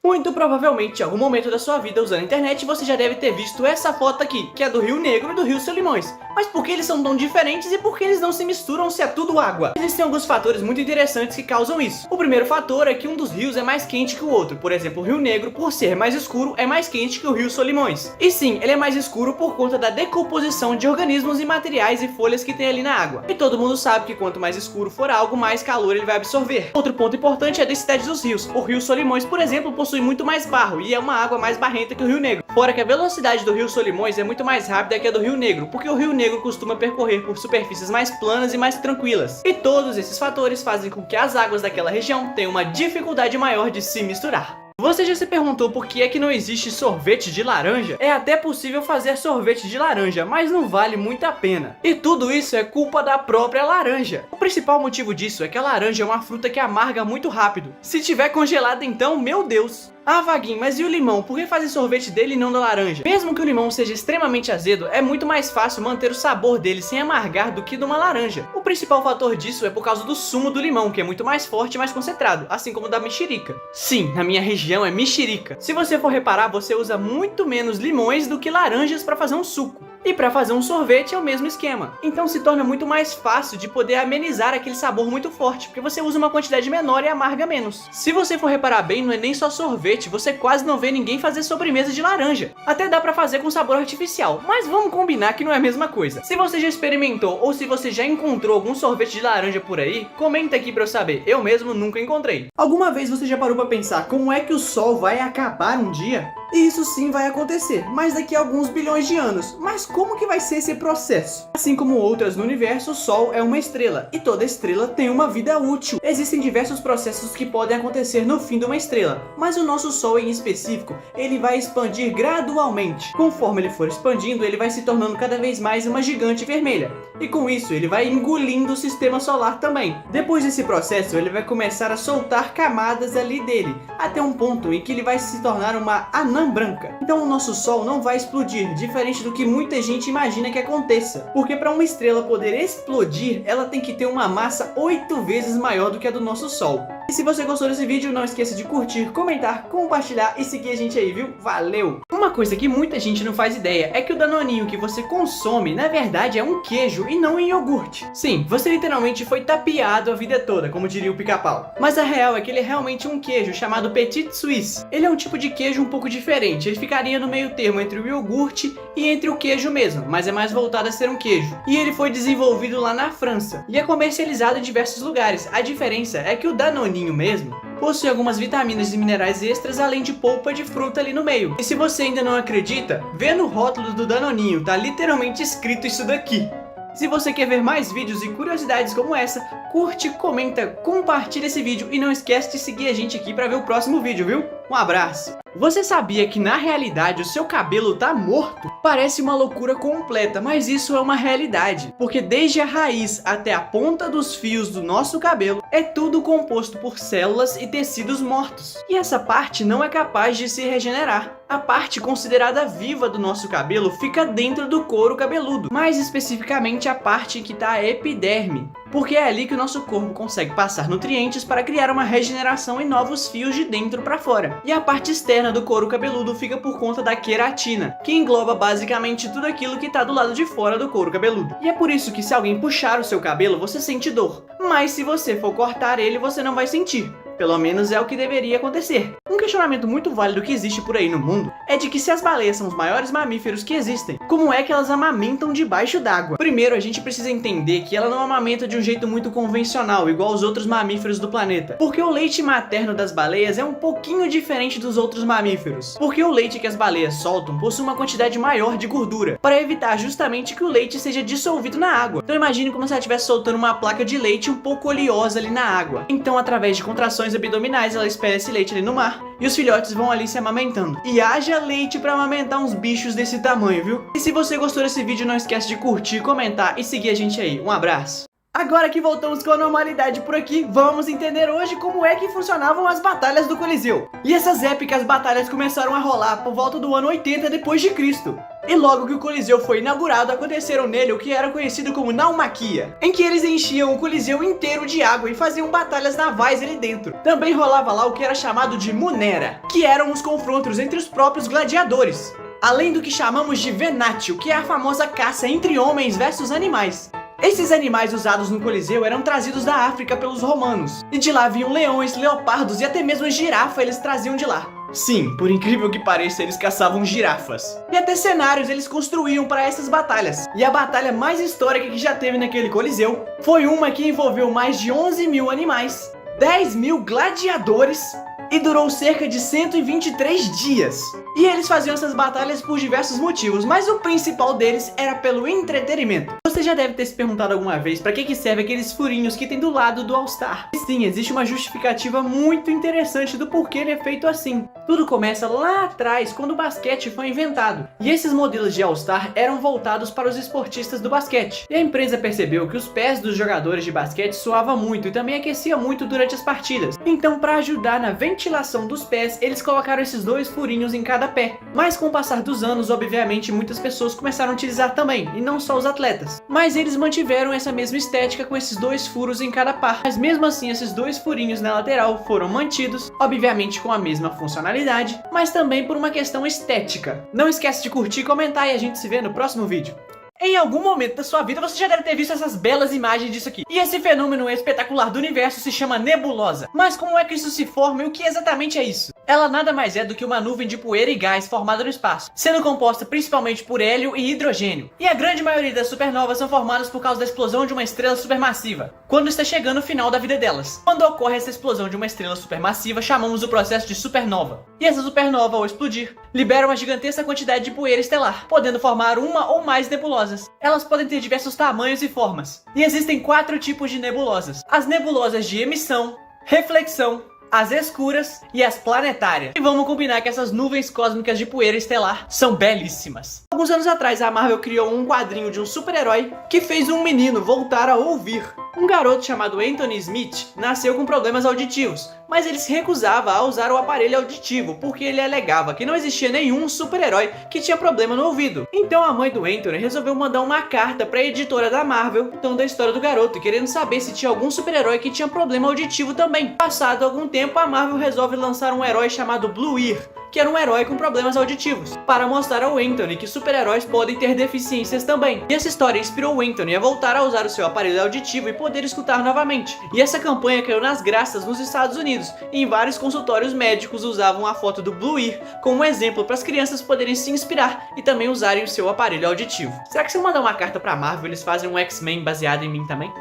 Muito provavelmente, em algum momento da sua vida usando a internet, você já deve ter visto essa foto aqui, que é do Rio Negro e do Rio Solimões. Mas por que eles são tão diferentes e por que eles não se misturam se é tudo água? Existem alguns fatores muito interessantes que causam isso. O primeiro fator é que um dos rios é mais quente que o outro. Por exemplo, o Rio Negro, por ser mais escuro, é mais quente que o Rio Solimões. E sim, ele é mais escuro por conta da decomposição de organismos e materiais e folhas que tem ali na água. E todo mundo sabe que quanto mais escuro for algo, mais calor ele vai absorver. Outro ponto importante é a densidade dos rios. O Rio Solimões, por exemplo, possui muito mais barro e é uma água mais barrenta que o Rio Negro. Fora que a velocidade do Rio Solimões é muito mais rápida que a do Rio Negro, porque o Rio Negro costuma percorrer por superfícies mais planas e mais tranquilas. E todos esses fatores fazem com que as águas daquela região tenham uma dificuldade maior de se misturar. Você já se perguntou por que é que não existe sorvete de laranja? É até possível fazer sorvete de laranja, mas não vale muito a pena. E tudo isso é culpa da própria laranja. O principal motivo disso é que a laranja é uma fruta que amarga muito rápido. Se tiver congelada então, meu Deus! Ah, Vaguinho, mas e o limão? Por que fazer sorvete dele e não da laranja? Mesmo que o limão seja extremamente azedo, é muito mais fácil manter o sabor dele sem amargar do que de uma laranja. O principal fator disso é por causa do sumo do limão, que é muito mais forte e mais concentrado, assim como o da mexerica. Sim, na minha região é mexerica. Se você for reparar, você usa muito menos limões do que laranjas para fazer um suco. E para fazer um sorvete é o mesmo esquema. Então se torna muito mais fácil de poder amenizar aquele sabor muito forte, porque você usa uma quantidade menor e amarga menos. Se você for reparar bem, não é nem só sorvete, você quase não vê ninguém fazer sobremesa de laranja. Até dá pra fazer com sabor artificial, mas vamos combinar que não é a mesma coisa. Se você já experimentou ou se você já encontrou algum sorvete de laranja por aí, comenta aqui pra eu saber. Eu mesmo nunca encontrei. Alguma vez você já parou pra pensar como é que o sol vai acabar um dia? E isso sim vai acontecer, mas daqui a alguns bilhões de anos. Mas como que vai ser esse processo? Assim como outras no universo, o Sol é uma estrela, e toda estrela tem uma vida útil. Existem diversos processos que podem acontecer no fim de uma estrela, mas o nosso Sol em específico, ele vai expandir gradualmente. Conforme ele for expandindo, ele vai se tornando cada vez mais uma gigante vermelha. E com isso, ele vai engolindo o sistema solar também. Depois desse processo, ele vai começar a soltar camadas ali dele, até um ponto em que ele vai se tornar uma anã branca. Então o nosso Sol não vai explodir, diferente do que muita gente imagina que aconteça. Porque para uma estrela poder explodir, ela tem que ter uma massa 8 vezes maior do que a do nosso Sol. E se você gostou desse vídeo, não esqueça de curtir, comentar, compartilhar e seguir a gente aí, viu? Valeu! Uma coisa que muita gente não faz ideia é que o danoninho que você consome, na verdade, é um queijo e não um iogurte. Sim, você literalmente foi tapeado a vida toda, como diria o Pica-Pau. Mas a real é que ele é realmente um queijo chamado Petit Suisse. Ele é um tipo de queijo um pouco diferente, ele ficaria no meio termo entre o iogurte e entre o queijo mesmo, mas é mais voltado a ser um queijo. E ele foi desenvolvido lá na França e é comercializado em diversos lugares. A diferença é que o danoninho mesmo possui algumas vitaminas e minerais extras, além de polpa de fruta ali no meio. E se você ainda não acredita, vê no rótulo do danoninho, tá literalmente escrito isso daqui. Se você quer ver mais vídeos e curiosidades como essa, curte, comenta, compartilha esse vídeo e não esquece de seguir a gente aqui para ver o próximo vídeo, viu? Um abraço! Você sabia que na realidade o seu cabelo tá morto? Parece uma loucura completa, mas isso é uma realidade. Porque desde a raiz até a ponta dos fios do nosso cabelo, é tudo composto por células e tecidos mortos. E essa parte não é capaz de se regenerar. A parte considerada viva do nosso cabelo fica dentro do couro cabeludo, mais especificamente a parte que está a epiderme, porque é ali que o nosso corpo consegue passar nutrientes para criar uma regeneração e novos fios de dentro para fora. E a parte externa do couro cabeludo fica por conta da queratina, que engloba basicamente tudo aquilo que está do lado de fora do couro cabeludo. E é por isso que se alguém puxar o seu cabelo, você sente dor, mas se você for cortar ele, você não vai sentir. Pelo menos é o que deveria acontecer. Um questionamento muito válido que existe por aí no mundo é de que se as baleias são os maiores mamíferos que existem, como é que elas amamentam debaixo d'água? Primeiro, a gente precisa entender que ela não amamenta de um jeito muito convencional, igual os outros mamíferos do planeta. Porque o leite materno das baleias é um pouquinho diferente dos outros mamíferos. Porque o leite que as baleias soltam possui uma quantidade maior de gordura, para evitar justamente que o leite seja dissolvido na água. Então imagine como se ela estivesse soltando uma placa de leite um pouco oleosa ali na água. Então, através de contrações abdominais, ela espera esse leite ali no mar e os filhotes vão ali se amamentando. E haja leite pra amamentar uns bichos desse tamanho, viu? E se você gostou desse vídeo, não esquece de curtir, comentar e seguir a gente aí. Um abraço! Agora que voltamos com a normalidade por aqui, vamos entender hoje como é que funcionavam as batalhas do Coliseu. E essas épicas batalhas começaram a rolar por volta do ano 80 depois de Cristo. E logo que o Coliseu foi inaugurado, aconteceram nele o que era conhecido como naumaquia, em que eles enchiam o Coliseu inteiro de água e faziam batalhas navais ali dentro. Também rolava lá o que era chamado de munera, que eram os confrontos entre os próprios gladiadores. Além do que chamamos de venatio, que é a famosa caça entre homens versus animais. Esses animais usados no Coliseu eram trazidos da África pelos romanos, e de lá vinham leões, leopardos e até mesmo girafa eles traziam de lá. Sim, por incrível que pareça, eles caçavam girafas. E até cenários eles construíam para essas batalhas. E a batalha mais histórica que já teve naquele Coliseu foi uma que envolveu mais de 11 mil animais, 10 mil gladiadores e durou cerca de 123 dias. E eles faziam essas batalhas por diversos motivos, mas o principal deles era pelo entretenimento. Você já deve ter se perguntado alguma vez para que serve aqueles furinhos que tem do lado do All-Star. E sim, existe uma justificativa muito interessante do porquê ele é feito assim. Tudo começa lá atrás, quando o basquete foi inventado. E esses modelos de All-Star eram voltados para os esportistas do basquete. E a empresa percebeu que os pés dos jogadores de basquete suavam muito e também aquecia muito durante as partidas. Então, para ajudar na ventilação dos pés, eles colocaram esses dois furinhos em cada pé. Mas com o passar dos anos, obviamente, muitas pessoas começaram a utilizar também, e não só os atletas. Mas eles mantiveram essa mesma estética com esses dois furos em cada par. Mas mesmo assim, esses dois furinhos na lateral foram mantidos, obviamente com a mesma funcionalidade, mas também por uma questão estética. Não esquece de curtir e comentar e a gente se vê no próximo vídeo. Em algum momento da sua vida você já deve ter visto essas belas imagens disso aqui. E esse fenômeno espetacular do universo se chama nebulosa. Mas como é que isso se forma e o que exatamente é isso? Ela nada mais é do que uma nuvem de poeira e gás formada no espaço, sendo composta principalmente por hélio e hidrogênio. E a grande maioria das supernovas são formadas por causa da explosão de uma estrela supermassiva, quando está chegando o final da vida delas. Quando ocorre essa explosão de uma estrela supermassiva, chamamos o processo de supernova. E essa supernova, ao explodir, libera uma gigantesca quantidade de poeira estelar, podendo formar uma ou mais nebulosas. Elas podem ter diversos tamanhos e formas. E existem 4 tipos de nebulosas: as nebulosas de emissão, reflexão, as escuras e as planetárias. E vamos combinar que essas nuvens cósmicas de poeira estelar são belíssimas. Alguns anos atrás, a Marvel criou um quadrinho de um super-herói que fez um menino voltar a ouvir. Um garoto chamado Anthony Smith nasceu com problemas auditivos, mas ele se recusava a usar o aparelho auditivo porque ele alegava que não existia nenhum super-herói que tinha problema no ouvido. Então a mãe do Anthony resolveu mandar uma carta para a editora da Marvel, contando a história do garoto, querendo saber se tinha algum super-herói que tinha problema auditivo também. Passado algum tempo, a Marvel resolve lançar um herói chamado Blue Ear, que era um herói com problemas auditivos, para mostrar ao Anthony que super-heróis podem ter deficiências também. E essa história inspirou o Anthony a voltar a usar o seu aparelho auditivo e poder escutar novamente. E essa campanha caiu nas graças nos Estados Unidos, e em vários consultórios médicos usavam a foto do Blue Ear como um exemplo para as crianças poderem se inspirar e também usarem o seu aparelho auditivo. Será que se eu mandar uma carta para a Marvel, eles fazem um X-Men baseado em mim também?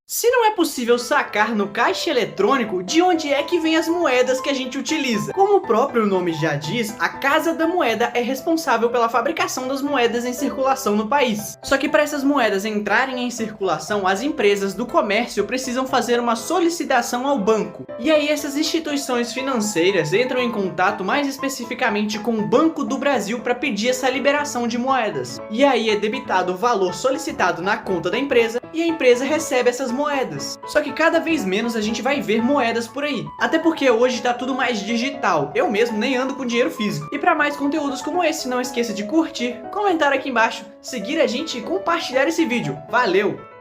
Se não é possível sacar no caixa eletrônico, de onde é que vem as moedas que a gente utiliza? Como o próprio nome já diz, a Casa da Moeda é responsável pela fabricação das moedas em circulação no país. Só que para essas moedas entrarem em circulação, as empresas do comércio precisam fazer uma solicitação ao banco. E aí essas instituições financeiras entram em contato mais especificamente com o Banco do Brasil para pedir essa liberação de moedas. E aí é debitado o valor solicitado na conta da empresa e a empresa recebe essas moedas. Só que cada vez menos a gente vai ver moedas por aí. Até porque hoje tá tudo mais digital. Eu mesmo nem ando com dinheiro físico. E para mais conteúdos como esse, não esqueça de curtir, comentar aqui embaixo, seguir a gente e compartilhar esse vídeo. Valeu!